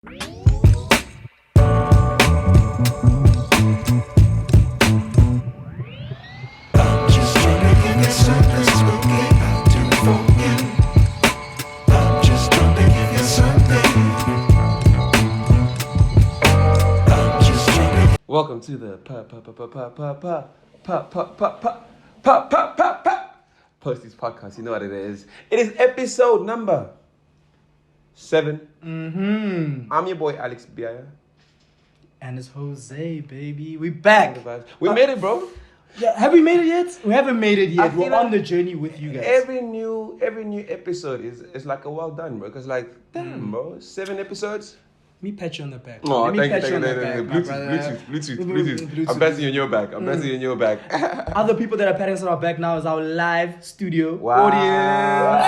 Welcome to the Posties podcast. You know what it is. It is episode number 7. I'm your boy Alex Biaya. And it's Jose, baby. We back. We made it, bro. Yeah, have we made it yet? We haven't made it yet. We're like on the journey with you guys. Every new episode is like a well done, bro. Because bro, 7 episodes. Let me pat you on the back. Oh, Let me thank pat you. on the back, my brother. Bluetooth. I'm passing you on your back. Other people that are patting us on our back now is our live studio audience.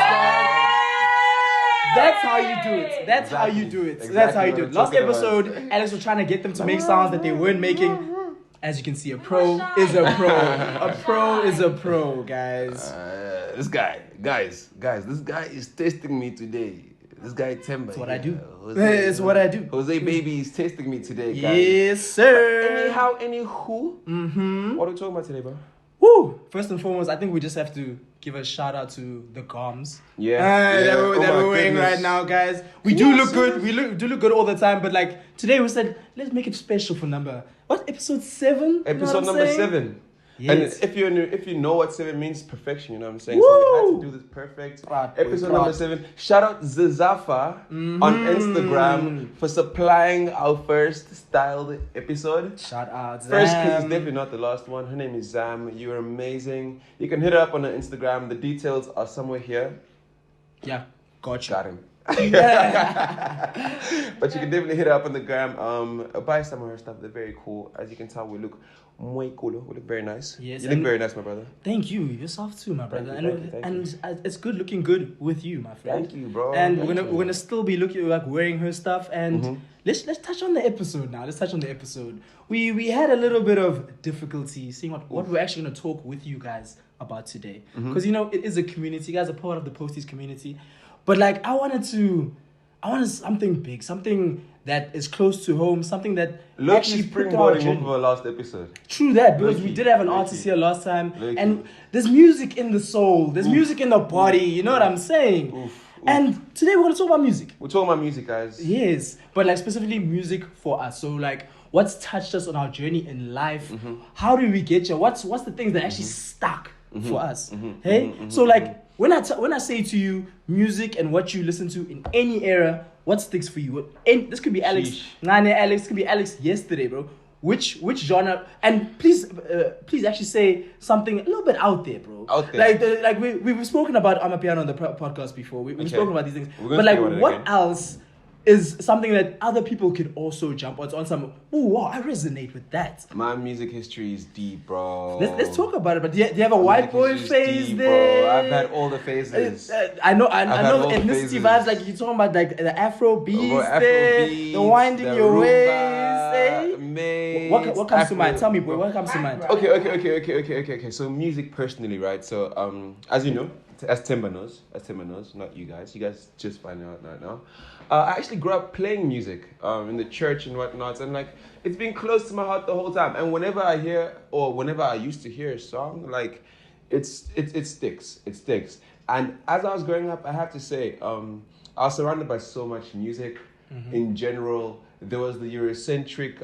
That's how you do it. That's how you do it. That's how you do it. Last episode, Alex was trying to get them to make sounds that they weren't making. As you can see, a pro is a pro. A pro is a pro, guys. This guy is testing me today. This guy Themba. It's what I do. It's what I do. Jose baby is testing me today, guys. Yes, sir. Anywho. What are we talking about today, bro? Woo! First and foremost, I think we just have to give a shout out to the Gqoms. That we're wearing right now, guys. We do look good. We do look good all the time, but today we said let's make it special for episode 7? Episode number 7. Yes. And if you know what 7 means, perfection, you know what I'm saying? Woo! So we had to do this perfect. Episode number 7. Shout out Zazafa on Instagram for supplying our first styled episode. Shout out Zam. First, because it's definitely not the last one. Her name is Zam. You're amazing. You can hit her up on her Instagram. The details are somewhere here. Yeah, gotcha. Got him. But you can definitely hit her up on the gram. Buy some of her stuff. They're very cool. As you can tell, we look muy cool. We look very nice. Yes, you look very nice, my brother. Thank you. Yourself too, my brother. Thank you. It's good looking good with you, my friend. Thank you, bro. And we're gonna still be looking wearing her stuff. And let's touch on the episode now. Let's touch on the episode. We had a little bit of difficulty seeing what we're actually gonna talk with you guys about today, because it is a community. You guys are part of the Posties community. But I wanted something big, something that is close to home, something that actually put our journey. Over last episode. True that, because we did have an artist here last time, and there's music in the soul, there's music in the body. You know what I'm saying? And today we're gonna talk about music. We're talking about music, guys. Yes, but specifically music for us. So what's touched us on our journey in life? How do we get here? What's the things that actually stuck for us? So when I say to you music and what you listen to in any era, what sticks for you? This could be Alex, Alex could be Alex yesterday, bro. Which genre? And please actually say something a little bit out there, bro. Out there. We've spoken about Amapiano on the podcast before. We've spoken about these things. But what else is something that other people could also jump on some? Oh wow, I resonate with that. My music history is deep, bro. Let's talk about it. But do you have a white boy phase deep, there? Bro. I've had all the phases. I know ethnicity vibes. You're talking about the Afrobeats, the winding the your Rumba, ways. What comes to mind? Tell me, boy. What comes to mind? Okay. So music personally, right? So as you know, as Themba knows, not you guys. You guys just finding out right now. I actually grew up playing music in the church and whatnot, and it's been close to my heart the whole time. And whenever I hear, or whenever I used to hear a song, it sticks. And as I was growing up, I have to say, I was surrounded by so much music in general. There was the Eurocentric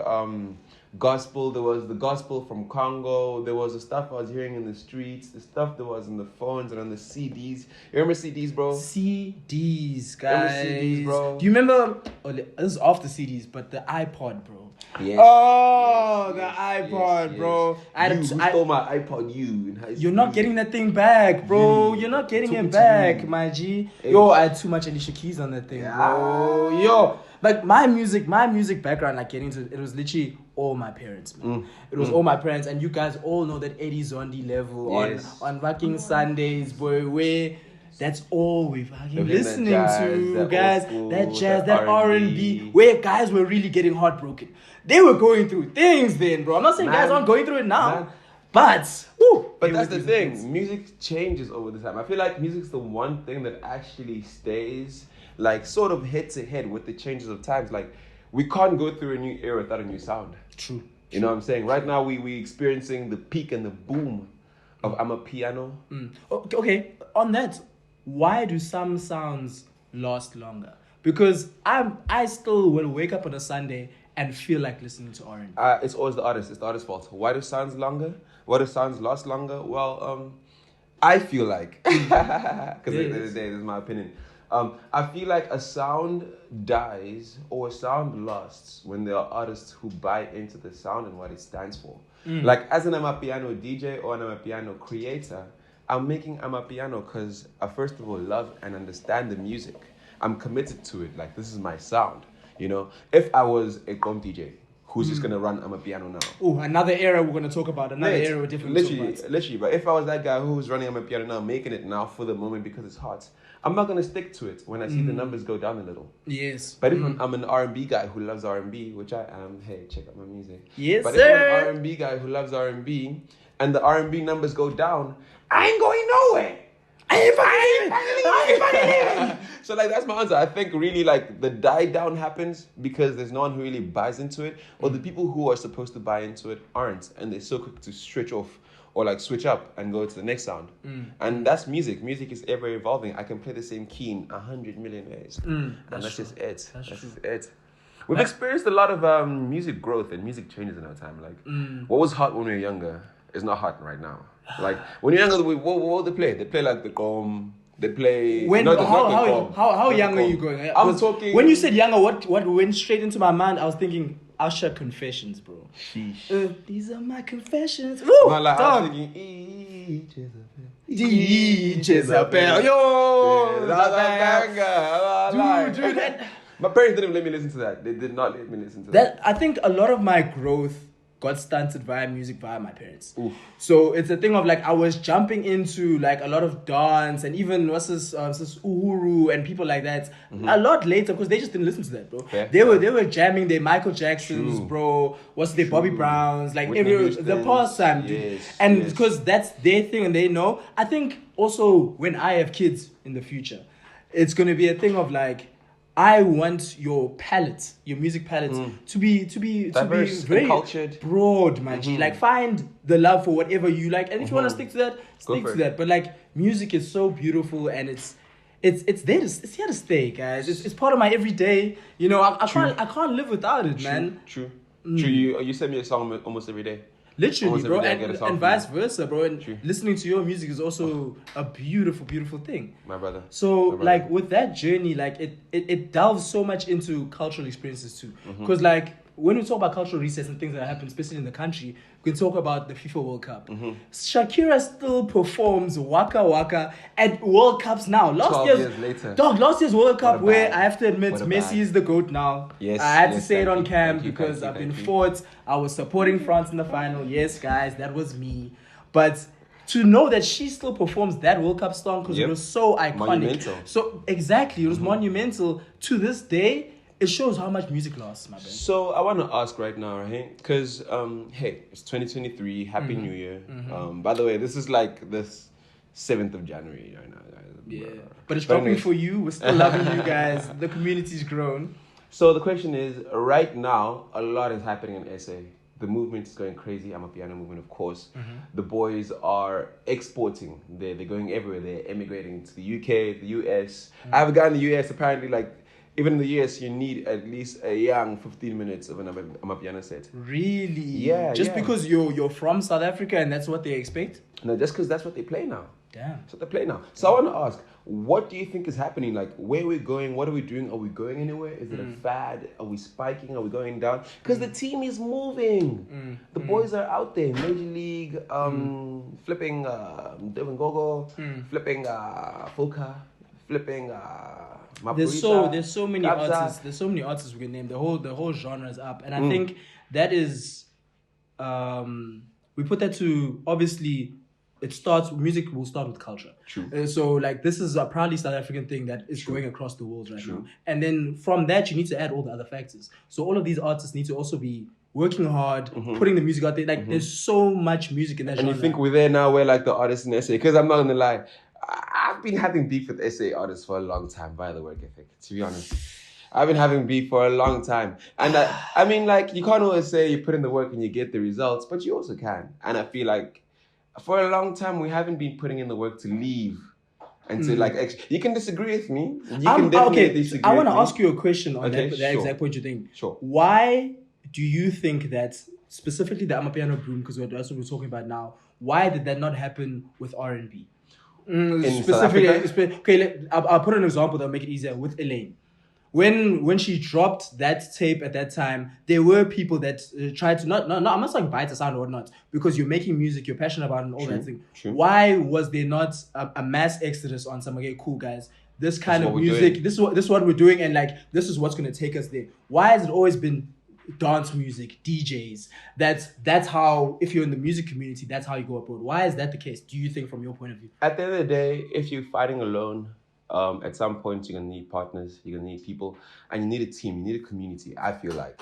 gospel. There was the gospel from Congo. There was the stuff I was hearing in the streets, the stuff that was in the phones and on the CDs. You remember CDs, bro? CDs, guys. Remember CDs, bro? Do you remember? This is off the CDs, but the iPod, bro. Yes. Oh, the iPod, bro. You stole my iPod, in high school. You're not getting that thing back, bro. You're not getting it back, my G. Yo, I had too much Alicia Keys on that thing, bro. Yo. My music background, it was literally all my parents, man. It was all my parents, and you guys all know that Eddie Zondi level on fucking Sundays, boy, where that's all we're fucking listening to, guys. That jazz, that R&B, where guys were really getting heartbroken. They were going through things then, bro. I'm not saying guys aren't going through it now, but that's the thing. Music changes over the time. I feel like music's the one thing that actually stays. like sort of head to head with the changes of times. Like we can't go through a new era without a new sound. True. You know what I'm saying? Right now we experiencing the peak and the boom of Amapiano. Okay, on that, why do some sounds last longer? Because I still will wake up on a Sunday and feel like listening to R&B. It's always the artist. It's the artist's fault. Why do sounds longer? Why do sounds last longer? Well, I feel like, because at the end of the day, this is my opinion. I feel like a sound dies or a sound lasts when there are artists who buy into the sound and what it stands for. Like as an Amapiano DJ or an Amapiano creator, I'm making Amapiano because I first of all love and understand the music. I'm committed to it. Like this is my sound. You know, if I was a Gqom DJ who's just gonna run Amapiano now. Oh, another era we're gonna talk about. Another era we're definitely talking about. Literally. But if I was that guy who's running Amapiano now, making it now for the moment because it's hot, I'm not gonna stick to it when I see the numbers go down a little. Yes. But if I'm an R&B guy who loves R&B, which I am, hey, check out my music. Yes, but sir. If I'm an R&B guy who loves R&B and the R&B numbers go down, I ain't going nowhere. So like that's my answer. I think really like the die down happens because there's no one who really buys into it, or the people who are supposed to buy into it aren't, and they're so quick to switch off or like switch up and go to the next sound. And that's music. Music is ever evolving. I can play the same key in 100 million ways, and that's just it. That's just it. We've experienced a lot of music growth and music changes in our time. Like what was hot when we were younger is not hot right now. Like when you're younger, what they play? They play like the Gqom. They play. How young are you going? I'm talking. When you said younger, what went straight into my mind? I was thinking Usher Confessions, bro. Sheesh. These are my confessions. No, like, I was thinking Jezebel. Yo, dude. My parents didn't let me listen to that. They did not let me listen to that. I think a lot of my growth got stunted via music via my parents. Oof. So it's a thing of like I was jumping into like a lot of dance and even this Uhuru and people like that a lot later because they just didn't listen to that, bro. Yeah. They were jamming their Michael Jacksons, bro. What's their Bobby Browns, like the past time, dude. Yes, and because that's their thing and they know. I think also when I have kids in the future, it's gonna be a thing of like I want your palette, your music palette, to be diverse, very cultured, broad, man. Like find the love for whatever you like, and if you want to stick to that, stick to that. But like music is so beautiful, and it's here to stay, guys. It's part of my everyday. You know, I can't live without it, man. True. You send me a song almost every day. Literally, bro, and vice versa, bro. And listening to your music is also a beautiful, beautiful thing. My brother. So, like, with that journey, like, it delves so much into cultural experiences too. Because, like, when we talk about cultural resets and things that happen, especially in the country, we can talk about the FIFA World Cup. Shakira still performs Waka Waka at World Cups now. Last year's World Cup, where I have to admit, Messi is the GOAT now. Yes, I had to say it on cam because I've been fought. I was supporting France in the final. Yes, guys, that was me. But to know that she still performs that World Cup song because it was so iconic. Monumental. So, exactly, it was monumental. To this day, it shows how much music lasts, my man. So I want to ask right now, right? Because, hey, it's 2023. Happy New Year. By the way, this is like this 7th of January right now. Yeah. But it's dropping for you. We're still loving you guys. The community's grown. So the question is, right now, a lot is happening in SA. The movement is going crazy. Amapiano movement, of course. The boys are exporting. They're going everywhere. They're emigrating to the UK, the US. I have a guy in the US, apparently, like, even in the US, you need at least a young 15 minutes of an Amapiano set. Really? Yeah. Just because you're from South Africa and that's what they expect? No, just because that's what they play now. Damn. That's what they play now. So I want to ask, what do you think is happening? Like, where are we going? What are we doing? Are we going anywhere? Is it a fad? Are we spiking? Are we going down? Because the team is moving. The boys are out there. Major League, flipping Devin Gogo, flipping Fulka, flipping There's so many artists. There's so many artists we can name. The whole genre is up, and I think that is we put that to obviously. Music will start with culture. True. So like this is a proudly South African thing that is going across the world right now. And then from that you need to add all the other factors. So all of these artists need to also be working hard, putting the music out there. Like there's so much music in that genre. And you think we're there now where like the artists in SA, because I'm not gonna lie, I've been having beef with SA artists for a long time, by the work ethic, to be honest. I've been having beef for a long time. And I mean, like, you can't always say you put in the work and you get the results, but you also can. And I feel like for a long time, we haven't been putting in the work to leave. And to you can disagree with me. You can definitely disagree. I want to ask you a question on that exact point you think. Sure. Why do you think that specifically the Amapiano boom, because that's what we're talking about now, why did that not happen with R&B? Specifically, I'll put an example that'll make it easier with Elaine. When she dropped that tape at that time, there were people that tried to not I'm not saying bite the sound or whatnot, because you're making music, you're passionate about it and all that thing. True. Why was there not a mass exodus on some, okay, cool guys, this kind of music, this is what we're doing, and like this is what's gonna take us there? Why has it always been dance music, DJs? That's how, if you're in the music community, that's how you go abroad. Why is that the case, do you think, from your point of view? At the end of the day, if you're fighting alone, at some point you're gonna need partners, you're gonna need people, and you need a team, you need a community. I feel like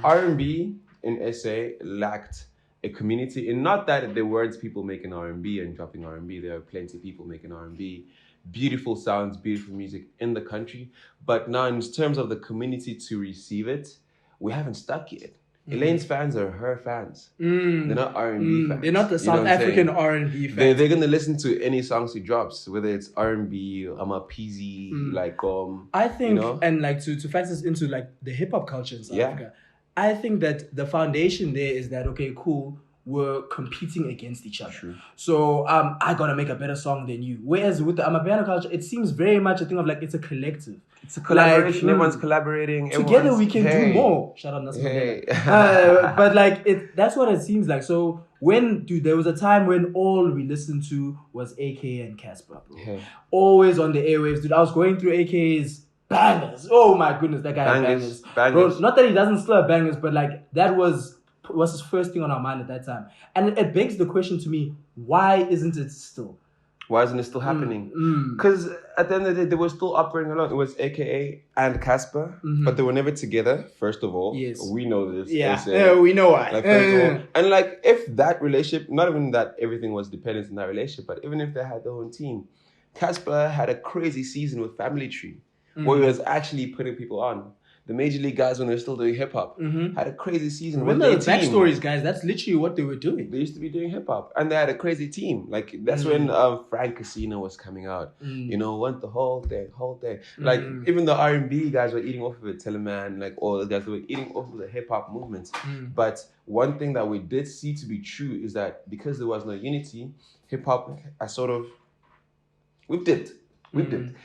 R&B in SA lacked a community, and not that there weren't people making R&B and dropping R&B. There are plenty of people making R&B, beautiful sounds, beautiful music in the country. But now, in terms of the community to receive it, we haven't stuck yet. Elaine's fans are her fans. They're not R&B fans. They're not the South African R&B fans. They're gonna listen to any songs she drops, whether it's R&B, Amapiano, like I think, and like to factor this into like the hip hop culture in South Africa, I think that the foundation there is that, okay, cool, we're competing against each other. True. So I gotta make a better song than you. Whereas with the Amapiano culture, it seems very much a thing of like, it's a collective. It's a collaboration. Everyone's collaborating. Together we can do more. Shout out Nassim. But like that's what it seems like. So there was a time when all we listened to was AK and Casper, bro. Always on the airwaves, dude. I was going through AK's bangers. Oh my goodness, that guy had bangers. Bro, not that he doesn't slur bangers, but like that was his first thing on our mind at that time. And it begs the question to me, why isn't it still? Why isn't it still happening? Because at the end of the day, they were still operating alone. It was AKA and Casper, but they were never together, first of all. Yes. We know this. Yeah, we know why. Like, first of all, and like, if that relationship, not even that everything was dependent on that relationship, but even if they had their own team, Casper had a crazy season with Family Tree, where he was actually putting people on. The Major League guys, when they were still doing hip hop, had a crazy season. Remember the backstories, guys? That's literally what they were doing. They used to be doing hip hop, and they had a crazy team. Like that's when Frank Casino was coming out. Went the whole thing. Like even the R&B guys were eating off of it. Teleman, like all the guys were eating off of the hip hop movement. But one thing that we did see to be true is that because there was no unity, hip hop we've dipped.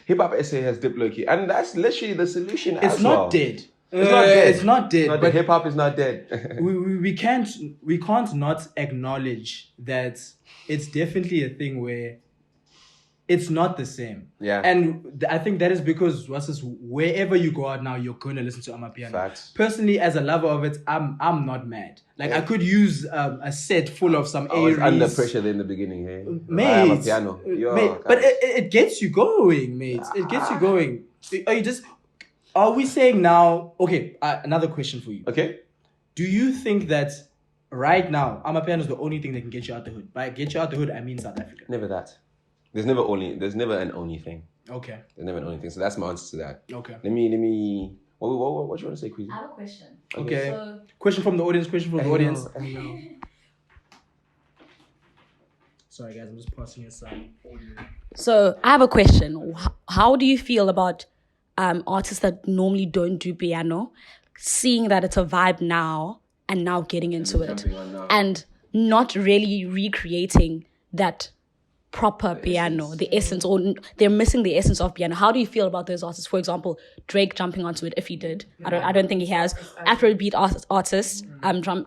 Hip hop SA has dipped low key, and that's literally the solution. It's not dead. It's not dead. But hip hop is not dead. we can't not acknowledge that it's definitely a thing where it's not the same. Yeah. And I think that is because wherever you go out now, you're gonna listen to Amapiano. Facts. Personally, as a lover of it, I'm not mad. Like I could use a set full of some I was under pressure in the beginning, hey. Mate, Amapiano. But it gets you going, mate. It gets you going. Are we saying now? Okay, another question for you. Okay. Do you think that right now Amapiano is the only thing that can get you out the hood? By get you out the hood, I mean South Africa. Never that. There's never an only thing. Okay. There's never an only thing. So that's my answer to that. Okay. Let me. What do you want to say, Queasy? I have a question. Okay. So, question from the audience. I know. Sorry, guys. I'm just passing you some audio. So I have a question. How do you feel about artists that normally don't do piano, seeing that it's a vibe now and now getting into it, and not really recreating that proper piano, the essence, or they're missing the essence of piano? How do you feel about those artists? For example, Drake jumping onto it, if he did. I don't think he has. Afrobeat artists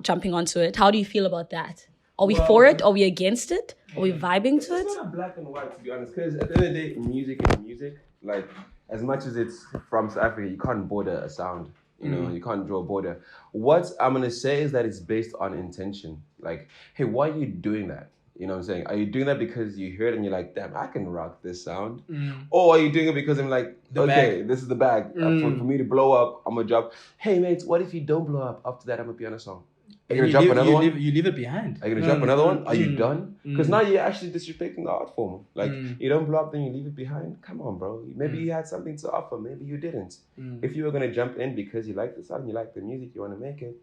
jumping onto it. How do you feel about that? Are we for it? Are we against it? Are we vibing to it? It's not black and white, to be honest, because at the end of the day, music is music. Like, as much as it's from South Africa, you can't border a sound. You can't draw a border. What I'm going to say is that it's based on intention. Like, hey, why are you doing that? You know what I'm saying? Are you doing that because you heard and you're like, damn, I can rock this sound? Or are you doing it because I'm like, this is the bag. For me to blow up, I'm going to drop. Hey, mates, what if you don't blow up after that Amapiano song? Are you gonna drop another one? You leave it behind. Are you gonna drop another one? Are you done? Because now you're actually disrespecting the art form. Like you don't blow up, then you leave it behind. Come on, bro. Maybe you had something to offer. Maybe you didn't. If you were gonna jump in because you like the song, you like the music, you want to make it,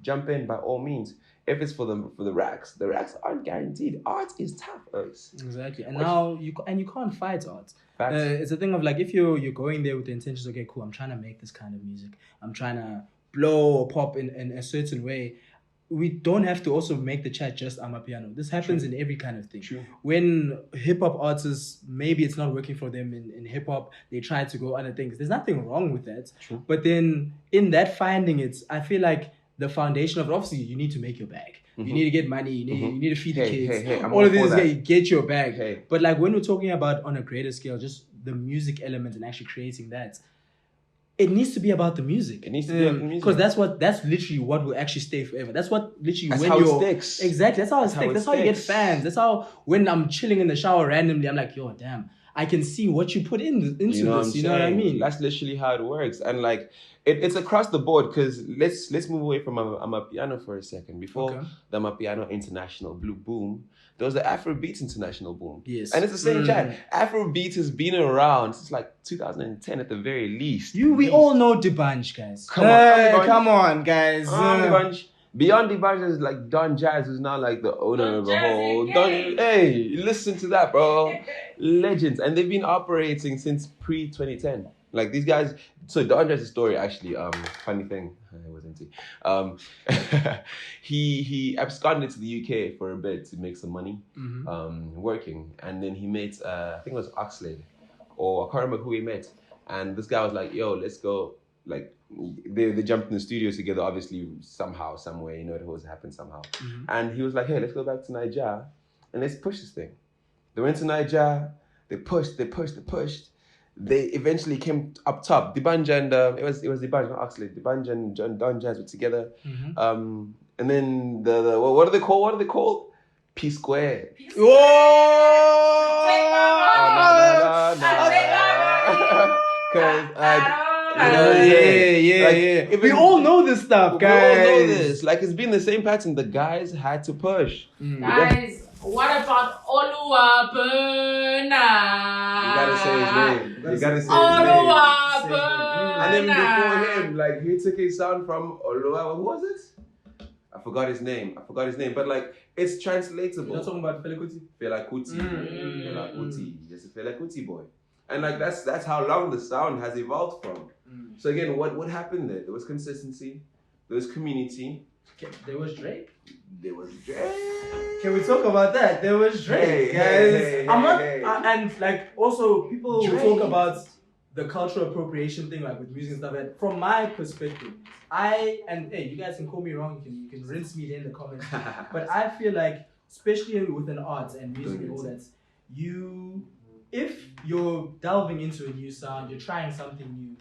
jump in by all means. If it's for the racks aren't guaranteed. Art is tough, Oaks. Exactly. And now you can't fight art. It's a thing of like if you're going there with the intentions, okay, cool, I'm trying to make this kind of music. I'm trying to blow or pop in a certain way. We don't have to also make the chat just Amapiano. This happens in every kind of thing. True. When hip-hop artists, maybe it's not working for them in hip-hop, they try to go other things. There's nothing wrong with that. True. But then in that finding it, I feel like the foundation of it, obviously you need to make your bag. You need to get money. You need to feed the kids. All of this, get your bag. But like when we're talking about on a greater scale, just the music element and actually creating that, it needs to be about the music. It needs to be about the music. Because that's literally what will actually stay forever. That's what literally that's when how you're... it sticks. Exactly. That's how it sticks. That's how you get fans. That's how when I'm chilling in the shower randomly, I'm like, yo, damn, I can see what you put into this. You know what I mean? That's literally how it works. And like, it's across the board because let's move away from Amapiano for a second. Before the Amapiano International Blue Boom, there was the Afrobeats International Boom. Yes. And it's the same chat. Afrobeats has been around since like 2010 at the very least. We all know D'banj, guys. Come on, guys. D'banj. Beyond D'banj is like Don Jazz, who's now like the owner of the whole. Hey, listen to that, bro. Legends. And they've been operating since pre-2010. Like these guys, so Don Jazz's story actually, funny thing, it wasn't he absconded to the UK for a bit to make some money, working. And then he met, I think it was Oxlade, or I can't remember who he met. And this guy was like, yo, let's go. Like, they jumped in the studio together, obviously, somehow, somewhere, it always happened somehow. And he was like, hey, let's go back to Nigeria and let's push this thing. They went to Nigeria, they pushed. They eventually came up top. D'banj and it was D'banj, not Oxlade. D'banj and Don Jazz were together. And then the what are they called? P Square. Yeah. We all know this stuff, guys. We all know this. Like it's been the same pattern. The guys had to push. Guys. What about Oluwabona? You gotta say his name. Oluwabona. And then before him, like he took his sound from Oluwa. Who was it? I forgot his name. But like it's translatable. You're talking about Fela Kuti? Fela Kuti. Just a Fela Kuti boy. And like that's how long the sound has evolved from. So again, what happened there? There was consistency. There was community. There was Drake. Can we talk about that? There was Drake, guys. And like also people will talk about the cultural appropriation thing, like with music and stuff. And from my perspective, you guys can call me wrong. You can rinse me in the comments. But I feel like, especially with an art and music and all that, if you're delving into a new sound, you're trying something new.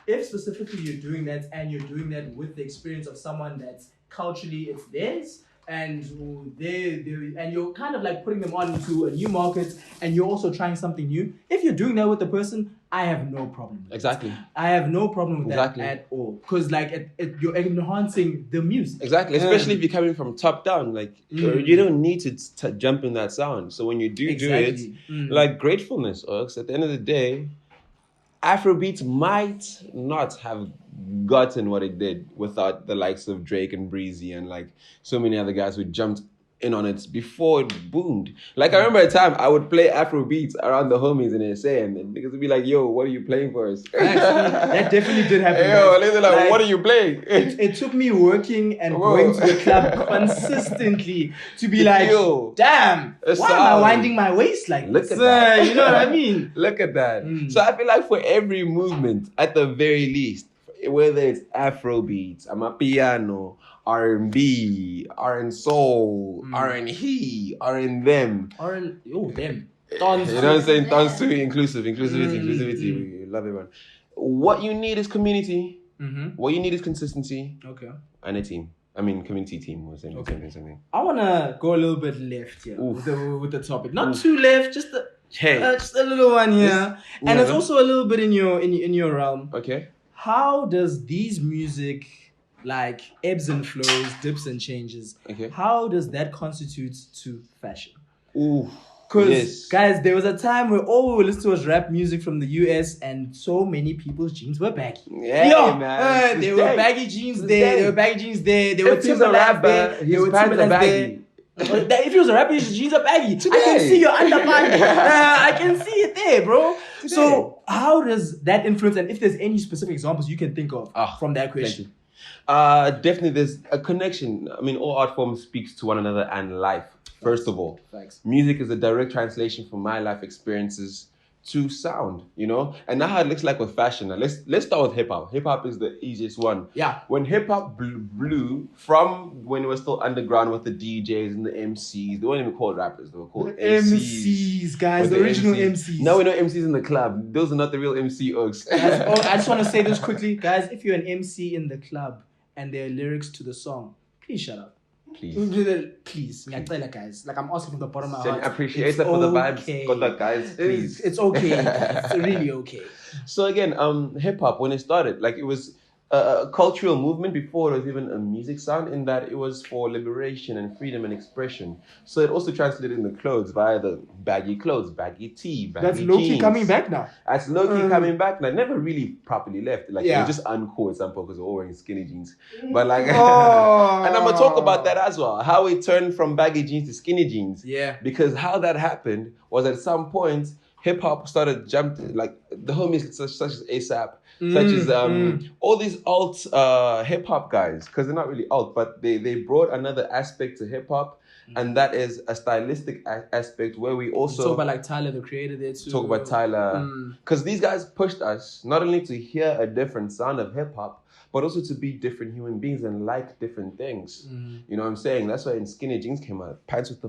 If specifically you're doing that and you're doing that with the experience of someone that's culturally it's theirs and and you're kind of like putting them on to a new market and you're also trying something new. If you're doing that with the person, I have no problem with exactly. That. I have no problem with that at all. Because like you're enhancing the music. Exactly. Especially if you're coming from top down. Like you don't need to jump in that sound. So when you do it, like gratefulness, Oaks, at the end of the day, Afrobeats might not have gotten what it did without the likes of Drake and Breezy and like so many other guys who jumped in on it before it boomed. Like I remember a time I would play Afrobeats around the homies in SA and then niggas would be like, yo, what are you playing for us? That definitely did happen. Yo, they're like, what are you playing? It took me working and going to the club consistently to be like, yo, damn, why am I winding my waist like Look this? at that. You know what I mean? Look at that. So I feel like for every movement, at the very least, whether it's Afrobeats, Amapiano, R&B, R&B soul, R&B, R&them. Them. Tons. You know what I'm saying? Tons too. Inclusivity. We love everyone. What you need is community. What you need is consistency. Okay. And a team. I mean, community team or something. I want to go a little bit left here with the topic. Not too left, just a little one here. And it's also a little bit in your realm. Okay. How does these music like ebbs and flows, dips and changes. Okay. How does that constitute to fashion? Ooh. Because, Yes. guys, there was a time where all we would listen to was rap music from the US, and so many people's jeans were baggy. Yeah, man. There were baggy jeans This there, day. there were baggy jeans there, there were If he's a Timberlands rapper, there, his there were pants are Timberlands baggy. there. If he was a rapper, his jeans are baggy. I Today. can see your underbody. I can see it there, bro. Today. So, how does that influence, and if there's any specific examples you can think of from that question? Definitely, there's a connection. I mean, all art forms speaks to one another and life. First of all, Facts. music is a direct translation from my life experiences to sound, you know. And now how it looks like with fashion. Now, let's start with hip hop. Hip hop is the easiest one. Yeah. When hip hop blew from when it was still underground with the DJs and the MCs, they weren't even called rappers. They were called MCs, guys, the original MCs. Now we know MCs in the club. Those are not the real MC oaks. I just want to say this quickly, guys. If you're an MC in the club and there are lyrics to the song, please shut up. Please. Please, guys. Like, I'm asking from the bottom of my heart. Appreciate that for the vibes. Got that, guys. Please. It's okay, guys. It's really okay. So again, hip hop when it started, like it was a cultural movement before it was even a music sound. In that it was for liberation and freedom and expression. So it also translated in the clothes via the baggy clothes, baggy tee, baggy That's low-key jeans. coming back now. That's low-key coming back now. Never really properly left. Like Yeah. it was just uncool at some point because we're all wearing skinny jeans. But like, and I'm gonna talk about that as well. How it turned from baggy jeans to skinny jeans. Yeah. Because how that happened was at some point hip hop started jumping, like the homies such as ASAP, such as all these alt hip hop guys, because they're not really alt, but they brought another aspect to hip hop, and that is a stylistic aspect where we also talk about like Tyler, the creator there too. talk about Tyler, because these guys pushed us not only to hear a different sound of hip hop, but also to be different human beings and like different things. You know what I'm saying? That's why in skinny jeans came out, pants with the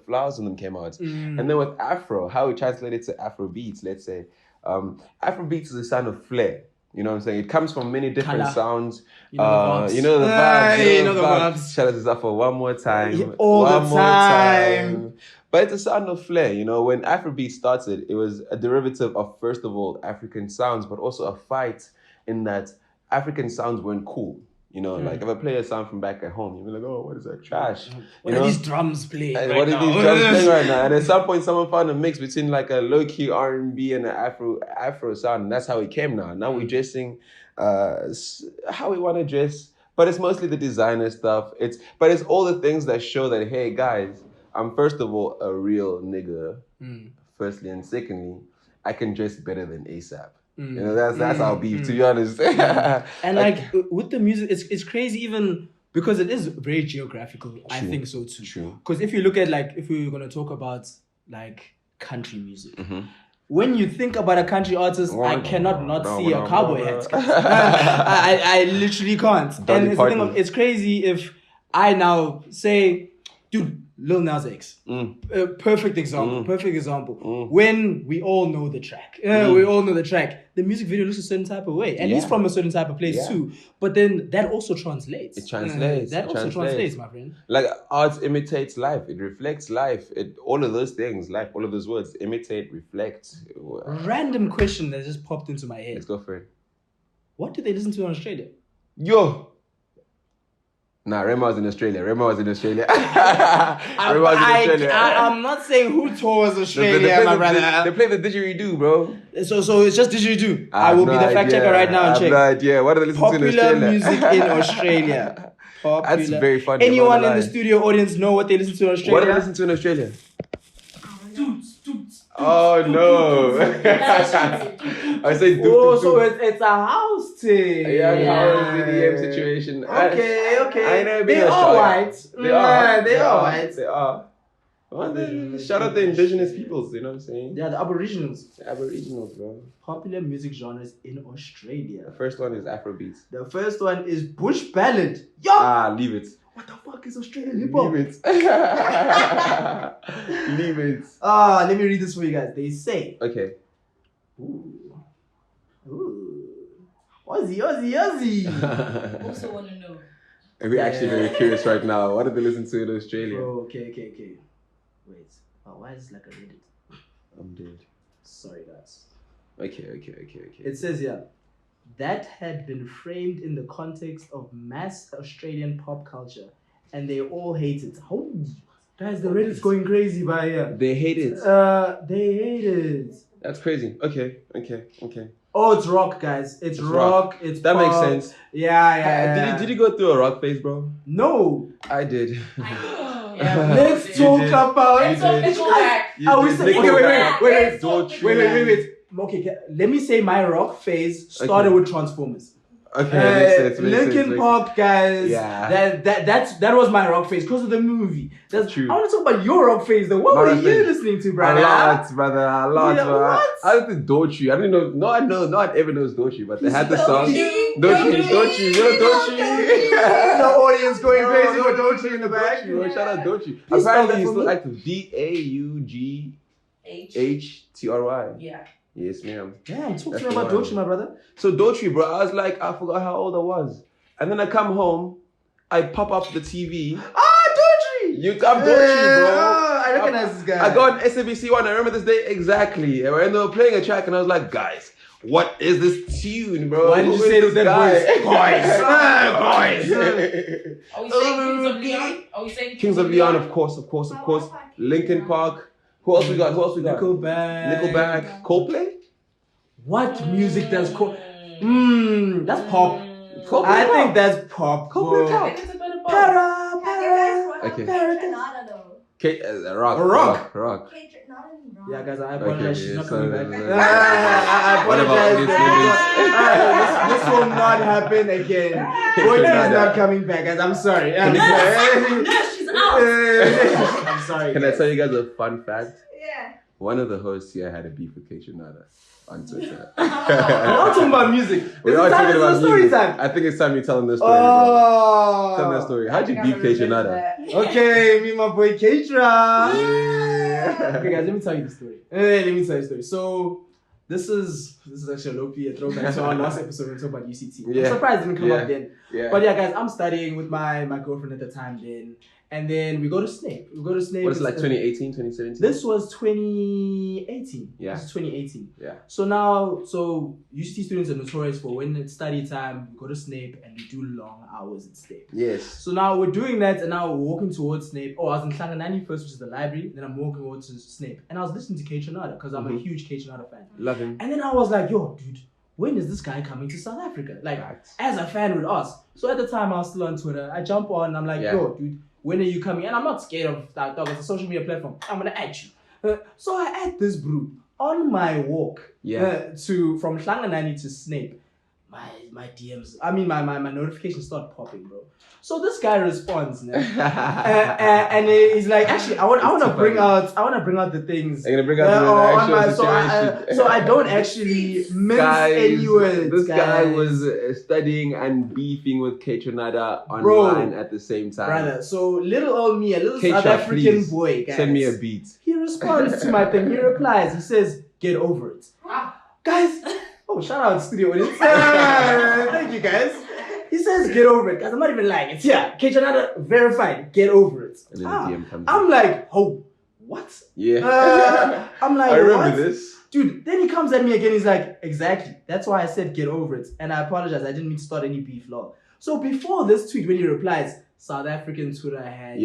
flowers on them came out. And then with Afro, how we translated to Afrobeats, let's say. Afrobeats is a sound of flair. You know what I'm saying? It comes from many different sounds. You know the vibes. You know the vibes. You know the vibes. Shout out to Zaffa one more time. Yeah, all one the more time. But it's a sound of flair. You know, when Afrobeat started, it was a derivative of, first of all, African sounds, but also a fight in that African sounds weren't cool. You know, like if I play a sound from back at home, you'll be like, oh, what is that trash? What are these drums playing And right what now? are these drums playing right now? And at some point, someone found a mix between like a low-key R&B and an Afro sound. And that's how it came now. Now we're dressing how we want to dress. But it's mostly the designer stuff. But it's all the things that show that, hey, guys, I'm first of all a real nigga, firstly. And secondly, I can dress better than ASAP. You know, that's our beef, to be honest. And like with the music, it's crazy even because it is very geographical. True. I think so too. True. Because if you look at like, if we were going to talk about like country music, when you think about a country artist, I cannot not see a cowboy hat. I literally can't. And it's crazy if I now say, dude, Lil Nas X. Perfect example. When we all know the track. The music video looks a certain type of way. And he's from a certain type of place too. But then that also translates. It translates. Translates, my friend. Like art imitates life. It reflects life. All of those things, life, all of those words, imitate, reflect. Random question that just popped into my head. Let's go for it. What do they listen to in Australia? Yo! Nah, Rema was in Australia. I'm not saying who tours Australia, my brother. They play the didgeridoo, bro. So it's just didgeridoo. I will be the fact checker right now and check. I have no idea. What do they listen to in Australia? Popular music in Australia. That's very funny. Anyone in the studio audience know what they listen to in Australia? What do they listen to in Australia? Toots. Oh no! I say so it's a house thing. House EDM situation. Okay. They are white. They are white. They are. Well, shout out the indigenous peoples. You know what I'm saying? Yeah, the Aboriginals. The Aboriginals, bro. Popular music genres in Australia. The first one is Afrobeats. The first one is bush ballad. Yo! Leave it. What the fuck is Australian hip hop? Leave it. Leave it. Let me read this for you guys. They say. Okay. Ooh. Aussie. Also want to know. We're actually very curious right now. What did they listen to in Australia? Oh, okay. Wait. Why is this like a Reddit? I'm dead. Sorry, guys. Okay. It says here, that had been framed in the context of mass Australian pop culture, and they all hate it. Holy guys, the Reddit's going crazy by here. They hate it. They hate it. That's crazy. Okay. Oh, it's rock, guys. It's rock. It's that pop. makes sense. Yeah. Did you go through a rock phase, bro? No. I did. Let's talk about. Let's talk Nickelback. Wait. Okay, let me say my rock phase started with Transformers. Okay, makes Linkin Park, guys. Yeah. That was my rock phase because of the movie. That's true. I want to talk about your rock phase though. What were you listening to, brother? A lot, brother. Yeah, Bro. what? I listened to Dochi. I didn't know. No one ever knows Dochi, but they had the song. Dochi. You know Dochi. The audience going crazy with Dochi in the back. Bro, shout out Dochi. Please spell that Apparently, he's for me. still active. DAUGHTRY. Yeah. Yes, ma'am. Damn, talk to That's me the about one. Dochi, my brother. So Dochi, bro, I was like, I forgot how old I was. And then I come home, I pop up the TV. Dochi! You come Dochi, bro. I recognize this guy. I got on SABC One. I remember this day exactly. And they were playing a track, and I was like, guys, what is this tune, bro? Why did you Who say is it with that voice? Guys. Are we saying Kings of Leon? Are we saying Kings of Leon, of course. Linkin Park. Who else we got? Nickelback. Coldplay? What music does that's pop. Coldplay I pop. think that's pop. Coldplay bro. pop. I think it's a bit of both. Para. Okay. Kaytranada though. Rock. Kaytranada. Yeah, guys, I apologize. She's not coming back. so- I What about apologize. This will not happen again. Courtney is not coming back, guys. I'm sorry. Yes, she's out. I'm sorry. Can I tell you guys a fun fact? Yeah. One of the hosts here had a beef with Kaytranada on Twitter. We're not talking about music. We are talking about story music. time. I think it's time you tell them the story, bro. Oh. Tell them the story. How'd you beef Kaytranada? Okay, me and my boy Kaytra. Yeah. Okay, guys, let me tell you the story. So this is actually a low-key, a throwback to our last episode when we talked about UCT. Yeah. I'm surprised it didn't come up then. Yeah. But yeah, guys, I'm studying with my girlfriend at the time then. And then we go to Snape. What is it, like 2018, 2017? This was 2018. Yeah. This is 2018. Yeah. So now, UCT students are notorious for when it's study time, we go to Snape and we do long hours at Snape. Yes. So now we're doing that and now we're walking towards Snape. Oh, I was in Klanganani first, which is the library. Then I'm walking over to Snape. And I was listening to Kaytranada because I'm a huge Kaytranada fan. Love him. And then I was like, yo, dude, when is this guy coming to South Africa? Like, Facts. as a fan with us. So at the time I was still on Twitter. I jump on and I'm like, Yeah. yo, dude, when are you coming? And I'm not scared of that dog. It's a social media platform. I'm gonna add you. So I add this bro on my walk from Klanganani to Snape. My DMs, I mean my notifications start popping, bro. So this guy responds, and he's like, actually, I want to bring out the things. Are you gonna bring out the actual situation? So I don't actually mince any words. This guy guys. was studying and beefing with Kaytranada online at the same time. Brother, so little old me, a little Kaytra, South African please, boy, guys. send me a beat. He responds to my thing. He replies. He says, "Get over it, guys." Oh, shout out studio audience. Thank you, guys. He says, "Get over it," guys. I'm not even lying. It's here. Kaytranada verified. Get over it. And then the DM comes I'm like, oh, what? Yeah. I'm like, I remember what? this. Dude, then he comes at me again. He's like, exactly. That's why I said get over it. And I apologize. I didn't mean to start any beef, lol. So before this tweet, when he replies, South African Twitter had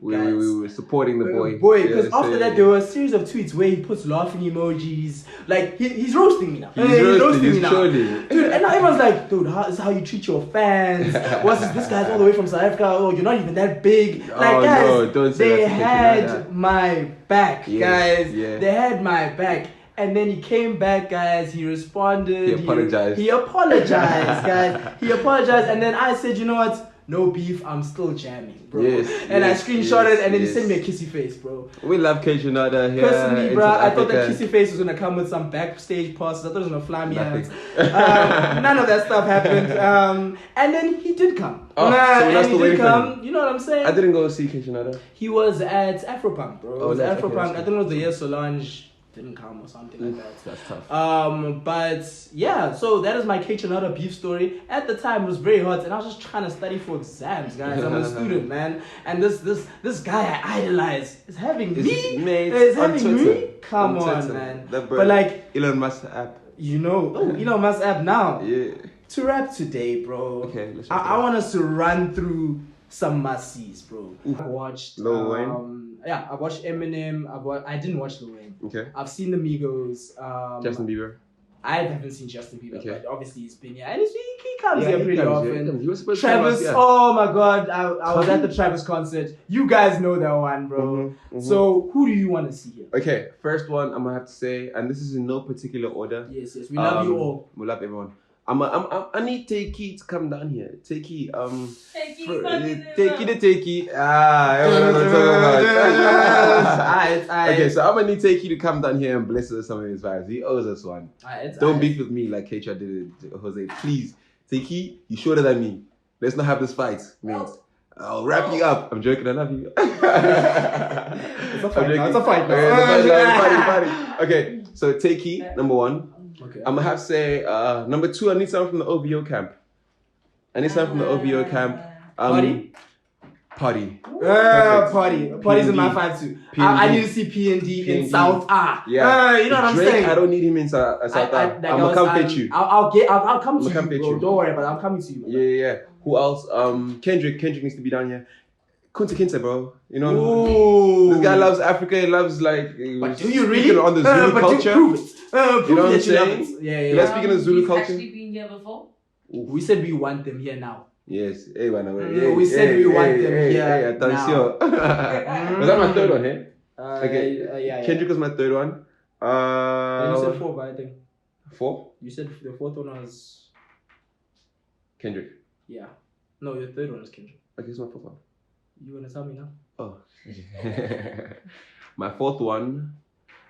we were supporting the boy. Because after that, there were a series of tweets where he puts laughing emojis. Like, he's roasting me now. He's roasting me now. Surely. Dude, and now everyone's like, dude, this is how you treat your fans. What's this guy's all the way from South Africa? Oh, you're not even that big. Like, guys, no, don't say they that to had Kaytranada. my back, guys. Yeah. They had my back. And then he came back, guys. He responded. He apologized. He apologized, guys. He apologized. And then I said, you know what? No beef. I'm still jamming, bro. Yes, and yes, I screenshot it, and then he yes. sent me a kissy face, bro. We love Kaytranada here. Personally, in bro, South I thought that Africa. kissy face was gonna come with some backstage passes. I thought it was gonna fly me out. Nothing. None of that stuff happened. And then he did come. Oh, so we're not and still he waiting did for come. You know what I'm saying? I didn't go see Kaytranada. He was at Afropunk, bro. It was that's okay, Afropunk. that's I think it was the year Solange didn't come or something like that. That's tough. But yeah, so that is my Kaytranada beef story. At the time, it was very hot, and I was just trying to study for exams, guys. I'm a student, man, and this guy I idolize is having Is having Twitter. me. Come on, Twitter. man. That bird. But like, Elon Musk app. you know, Elon Musk app now. Yeah. To rap today, bro. Okay, let's I want us to run through some must-sees, bro. I watched Lil Wayne. Yeah, I watched Eminem. I didn't watch Lil Wayne. Okay. I've seen the Migos. Justin Bieber. I haven't seen Justin Bieber, Okay. but obviously he's been here. And he comes here pretty often. He was supposed Travis, to come out, oh my god, I was at the Travis concert. You guys know that one, bro. So who do you want to see here? Okay, first one I'm gonna have to say, and this is in no particular order. Yes, we love you all. We love everyone. I need Takey to come down here. Takey, Takey. Everyone knows what I'm talking about. Okay, so I'm gonna need Takey to come down here and bless us with some of his vibes. He owes us one. Don't beef with me like Kaytranada did it, Jose. Please, Takey, you shorter than me. Let's not have this fight, mate. I'll wrap you up. I'm joking. I love you. It's a fight. It's a fight. Party. Okay, so Takey, number one. Okay. I'm gonna have to say number two. I need someone from the OVO camp. Party. Party's in my five too. I need to see P&D in South A. Yeah. You know what I'm Drake, saying? I don't need him in South A. I'm gonna come fetch you. I'll come to you, bro. Don't worry about it. I'm coming to you. Yeah. Who else? Kendrick needs to be down here. Kunta Kinte, bro. You know, Ooh. this guy loves Africa. He loves like. But do you really? On the Zulu culture. Prove it. You know what I'm saying? Yeah. Let's speak in the Zulu culture. Actually been here before? We said we want them here now. Yes. Hey, man. We said we want them here attention. Was that my third one here? Okay. Yeah. Kendrick was my third one. You said 4, but I think. 4? You said the fourth one was Kendrick. Yeah. No, your third one was Kendrick. Okay, it's my fourth one. You wanna tell me now? Oh. My fourth one.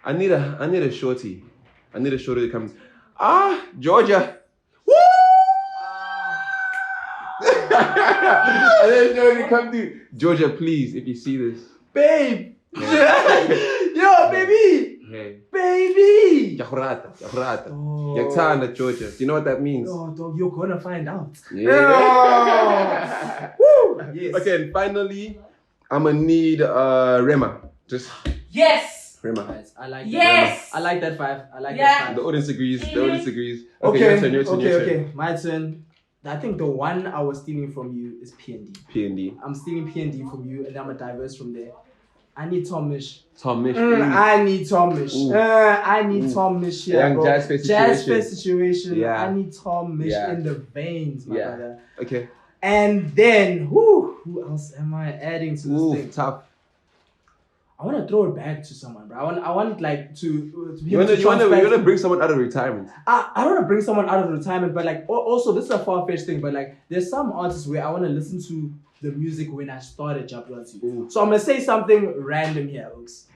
I need a shorty. I need a shorty that comes. Georgia. Woo! And then Georgia come to Georgia, please, if you see this. Babe! Yeah. Yo, baby! Hey. Baby! Yakurata. Oh. Yaktana, Georgia. Do you know what that means? Oh, dog, you're gonna find out. Yeah. Woo! Yes. Okay, and finally, I'm gonna need Rema. Just Yes! Rema. Guys, I like Yes! that. I like that 5. Yeah. The audience agrees. Okay, your turn. Okay. My turn. I think the one I was stealing from you is P&D. P&D. I'm stealing P&D from you, and I'm gonna diverse from there. I need Tom Mish. I need Tom Mish. I need Tom Mish here, Young bro. Jazz Face situation. Yeah. I need Tom Mish in the veins, my brother. Okay. And then, who else am I adding to this thing? Tough. I want to throw it back to someone, bro. I want like to be you want to bring someone out of retirement. I don't want to bring someone out of retirement, but like also this is a far-fetched thing, but like there's some artists where I want to listen to the music when I started jumping onto you. So I'm gonna say something random here, Oaks.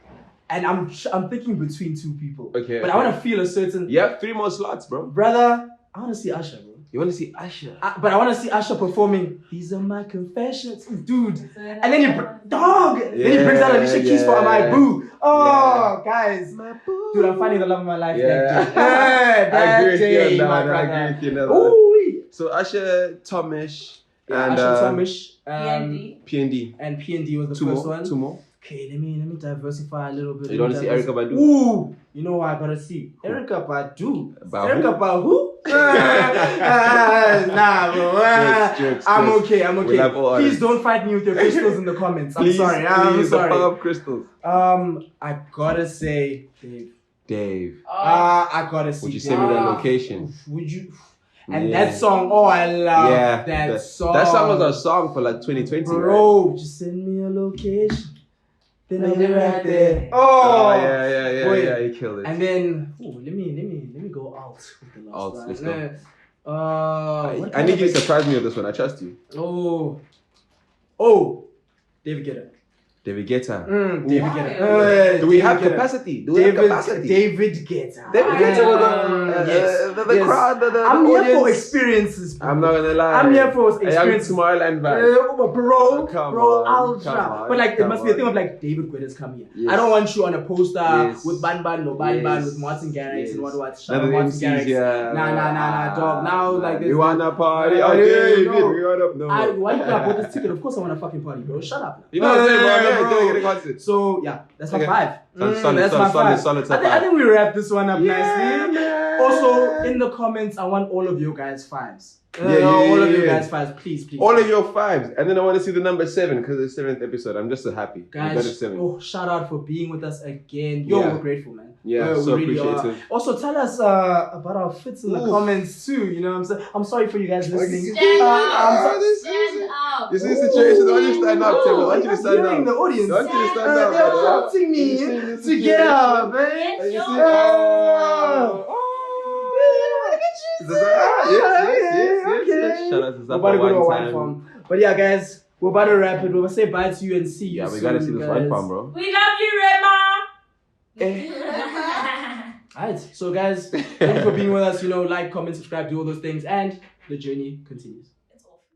And I'm thinking between two people. Okay. But I want to feel a certain. You have 3 more slots, bro. Brother, I want to see Usher, bro. You want to see Usher? But I want to see Usher performing. These are my confessions, dude. And then then he brings out Alicia Keys for My Boo. Oh, guys, my boo. Dude, I'm finding the love of my life. I agree with you on that. Ooh. So Usher, Tomish, and Usher, Tomish, P&D. And P&D was the first one. 2 more. Okay, let me diversify a little bit. You want to see Erykah Badu? Ooh, you know what I gotta see? Erykah Badu. Erykah Badu? Nah, bro. Jokes. I'm okay. Please don't fight me with your crystals in the comments. I'm sorry. I'm sorry. The power of crystals. I gotta say Dave. I gotta see. Would you send me that location? Would you? And that song, I love that song. That song was our song for like 2020. Bro, just send me a location. Then I'll be right there. Yeah, he killed it. And then, let me go out with the last one. Let's go. I need you to surprise me with this one. I trust you. David Guetta. David Guetta. David Guetta. Do we have capacity? David Guetta. Yes. The crowd. I'm here for experiences. Bro. I'm not gonna lie. I'm here for experiences. Tomorrowland vibe. Bro, ultra. But like, it must be a thing of like David Guetta's coming here. Yes. I don't want you on a poster with Ban with Martin Garrix and what. Martin Garrix. Nah, dog. Now like this. You wanna party? Why you I bought this ticket? Of course I want to fucking party, bro. Shut up. You know what I'm saying, bro? Get a concert. So yeah, that's my Okay. 5. Solid, That's my 5. solid top I 5. think we wrap this one up Yeah, nicely. man. Also, in the comments, I want all of you guys 5s. Yeah, all of you yeah. guys 5s, please. All of your 5s, and then I want to see the number 7 because it's the 7th episode. I'm just so happy. We got it Guys, 7. shout out for being with us again. Yo, Yeah. we're grateful, man. Yeah, We so really are. appreciative. Also, tell us about our fits in the comments too. You know what I'm saying? I'm sorry for you guys listening. Stand I'm up. so- Stand up. You see the situation? I want you to stand up, Tim. I want you to stand Hearing up. the audience. I want you to stand up. They're man. prompting me You see this to get up, man. Get You your see? ass Yes. Shout out to We're about to Zappa go to a one wine time. farm. But yeah, guys, we're about to wrap it. We'll say bye to you and see you Yeah, soon, we gotta see this wine guys. farm, bro. We love you, Rema. Alright, so guys, thank you for being with us. Like, comment, subscribe, do all those things, and the journey continues.